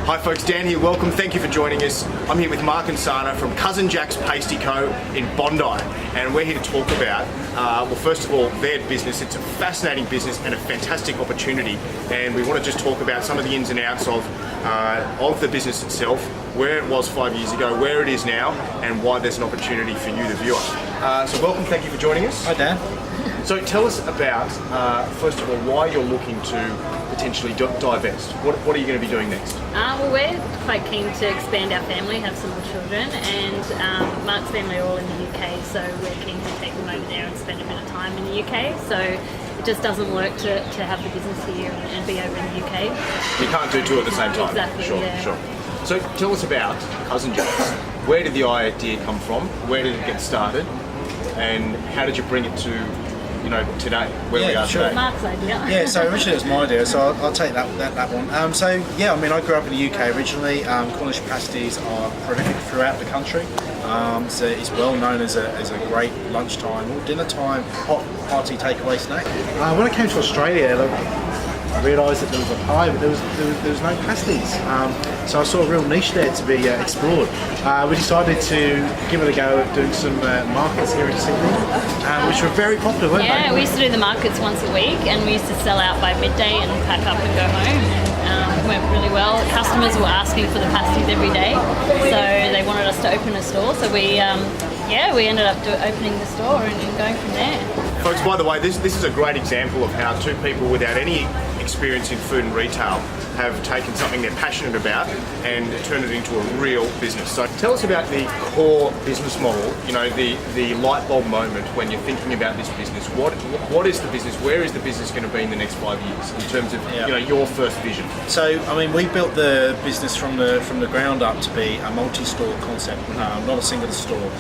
Hi folks, Dan here, welcome, thank you for joining us. I'm here with Mark and Sanna from Cousin Jacks Pasty Co. in Bondi, and we're here to talk about, well first of all, their business. It's a fascinating business and a fantastic opportunity, and we want to just talk about some of the ins and outs of the business itself, where it was 5 years ago, where it is now, and why there's an opportunity for you, the viewer. So welcome, thank you for joining us. Hi Dan. So tell us about, first of all, why you're looking to potentially divest. What are you going to be doing next? Well, we're quite keen to expand our family, have some more children, and Mark's family are all in the UK, so we're keen to take them over there and spend a bit of time in the UK. So it just doesn't work to have the business here and be over in the UK. You can't do two at the same time. Exactly, sure, yeah. Sure. So tell us about Cousin Jacks. Where did the idea come from? Where did it get started? And how did you bring it to today, where we are sure. today? Mark's idea. Yeah, so originally it was my idea, so I'll take that one. So yeah, I mean, I grew up in the UK originally. Cornish pasties are prolific throughout the country. So it's well known as a great lunchtime or dinner time hot party takeaway snack. When I came to Australia, I realised that there was a pie, but there was no pasties. So I saw a real niche there to be explored. We decided to give it a go at doing some markets here in Sydney, which were very popular, weren't Yeah, they? we used to do the markets once a week, and we used to sell out by midday and pack up and go home. It went really well. Customers were asking for the pasties every day, so they wanted us to open a store. So we ended up opening the store and going from there. Folks, by the way, this is a great example of how two people without any experience in food and retail have taken something they're passionate about and turned it into a real business. So tell us about the core business model, the light bulb moment when you're thinking about this business. What is the business? Where is the business going to be in the next 5 years in terms of your first vision? So I mean, we built the business from the ground up to be a multi-store concept, not a single store.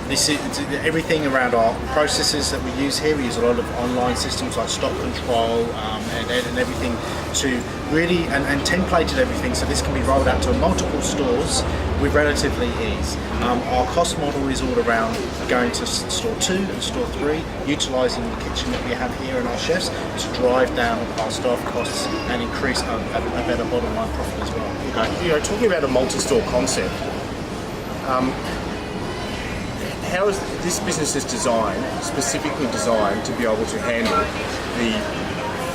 This is everything around our processes that we use here. We use a lot of online systems like stock control and everything to really and templated everything so this can be rolled out to multiple stores with relatively ease. Our cost model is all around going to store 2 and store 3, utilising the kitchen that we have here and our chefs to drive down our staff costs and increase a better bottom line profit as well. Okay. Talking about a multi-store concept, how is this business specifically designed to be able to handle the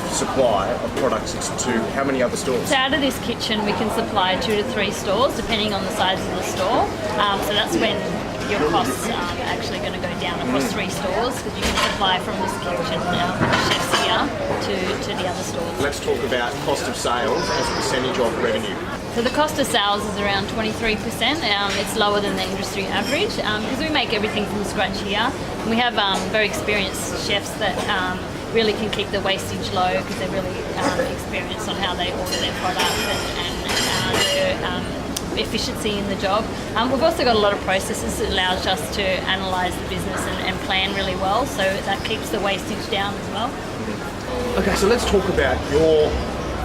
supply of products to how many other stores? So out of this kitchen we can supply 2 to 3 stores depending on the size of the store. So that's when your costs are actually going to go down across 3 stores, because you can supply from this kitchen chefs here to the other stores. Let's talk about cost of sales as a percentage of revenue. So the cost of sales is around 23%. It's lower than the industry average because we make everything from scratch here. And we have very experienced chefs that really can keep the wastage low because they're really experienced on how they order their products and their efficiency in the job. We've also got a lot of processes that allows us to analyse the business and plan really well, so that keeps the wastage down as well. Okay, so let's talk about your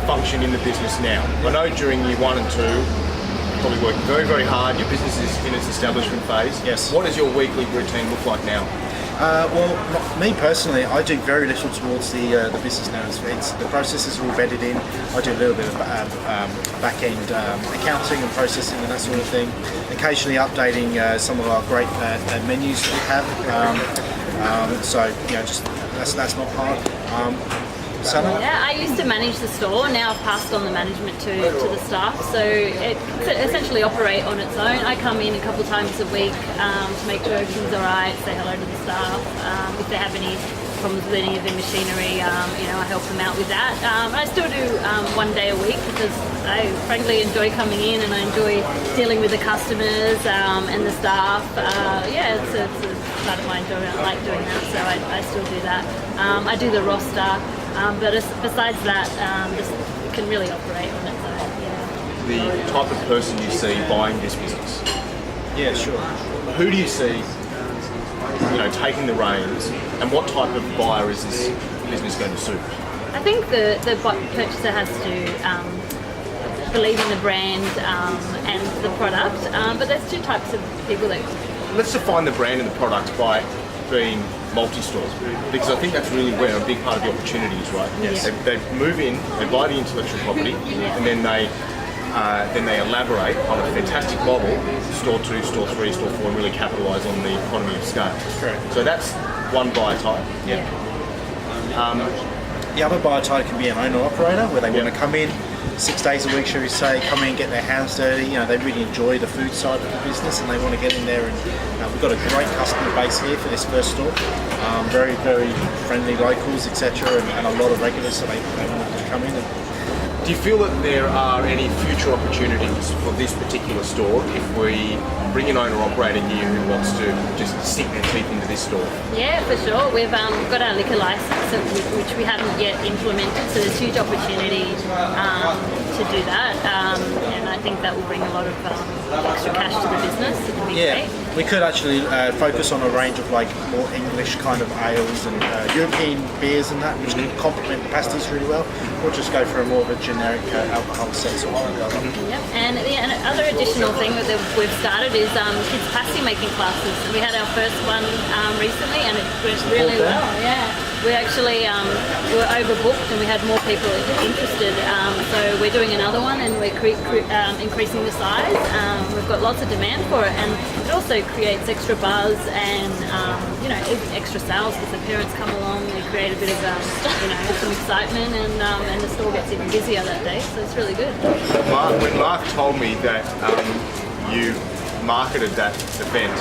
function in the business now. I know during year 1 and 2, you're probably working very, very hard. Your business is in its establishment phase. Yes. What does your weekly routine look like now? Well, me personally, I do very little towards the business now. The processes are all bedded in. I do a little bit of back-end accounting and processing and that sort of thing. Occasionally updating some of our great menus that we have. So just that's not hard. Sanna? Yeah, I used to manage the store. Now I've passed on the management to the staff, so it can essentially operate on its own. I come in a couple times a week to make sure everything's alright, say hello to the staff. If they have any problems with any of their machinery, I help them out with that. I still do 1 day a week because I frankly enjoy coming in and I enjoy dealing with the customers and the staff. It's a part of my enjoyment. I like doing that, so I still do that. I do the roster. But besides that, it can really operate on its own. The type of person you see buying this business? Yeah, sure. Who do you see, taking the reins, and what type of buyer is this business going to suit? I think the purchaser has to believe in the brand and the product, but there's 2 types of people that... Let's define the brand and the product by being multi-stores, because I think that's really where a big part of the opportunity is, right? Yes. They move in, they buy the intellectual property, and then they then they elaborate on a fantastic model, store 2, store 3, store 4, and really capitalise on the economy of scale. Correct. So that's one buyer type. Yeah. The other buyer type can be an owner-operator, where they want to come in 6 days a week, shall we say, come in, get their hands dirty. You know, they really enjoy the food side of the business, and they want to get in there. And we've got a great customer base here for this first store. Very, very friendly locals, etc., and a lot of regulars, so they want to come in. Do you feel that there are any future opportunities for this particular store if we bring an owner-operator here who wants to just sink their teeth into this store? Yeah, for sure. We've got our liquor license, which we haven't yet implemented, so there's huge opportunity to do that. And I think that will bring a lot of extra cash to the business. It'll be great. We could actually focus on a range of like more English kind of ales and European beers and that, which can complement the pasties really well, or just go for a more of a generic alcohol set sort of thing. Yep. And the other additional thing that we've started is kids pasty making classes. We had our first one recently, and it went really well. Yeah. We actually were overbooked, and we had more people interested. So we're doing another one, and we're increasing the size. We've got lots of demand for it, and it also creates extra buzz and extra sales because the parents come along. We create a bit of some excitement, and the store gets even busier that day. So it's really good. When Mark told me that you marketed that event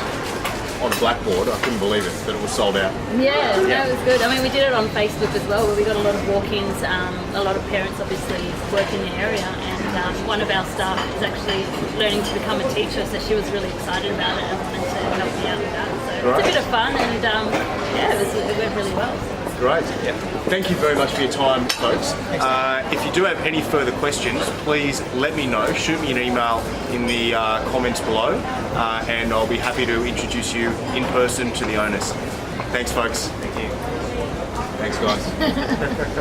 on a blackboard, I couldn't believe it, that it was sold out. Yeah, that was good. I mean, we did it on Facebook as well, where we got a lot of walk-ins. A lot of parents obviously work in the area, and one of our staff is actually learning to become a teacher, so she was really excited about it and wanted to help me out with that. So it's a bit of fun, and it went really well. Great. Yeah. Thank you very much for your time, folks. If you do have any further questions, please let me know. Shoot me an email in the comments below, and I'll be happy to introduce you in person to the owners. Thanks, folks. Thank you. Thanks, guys.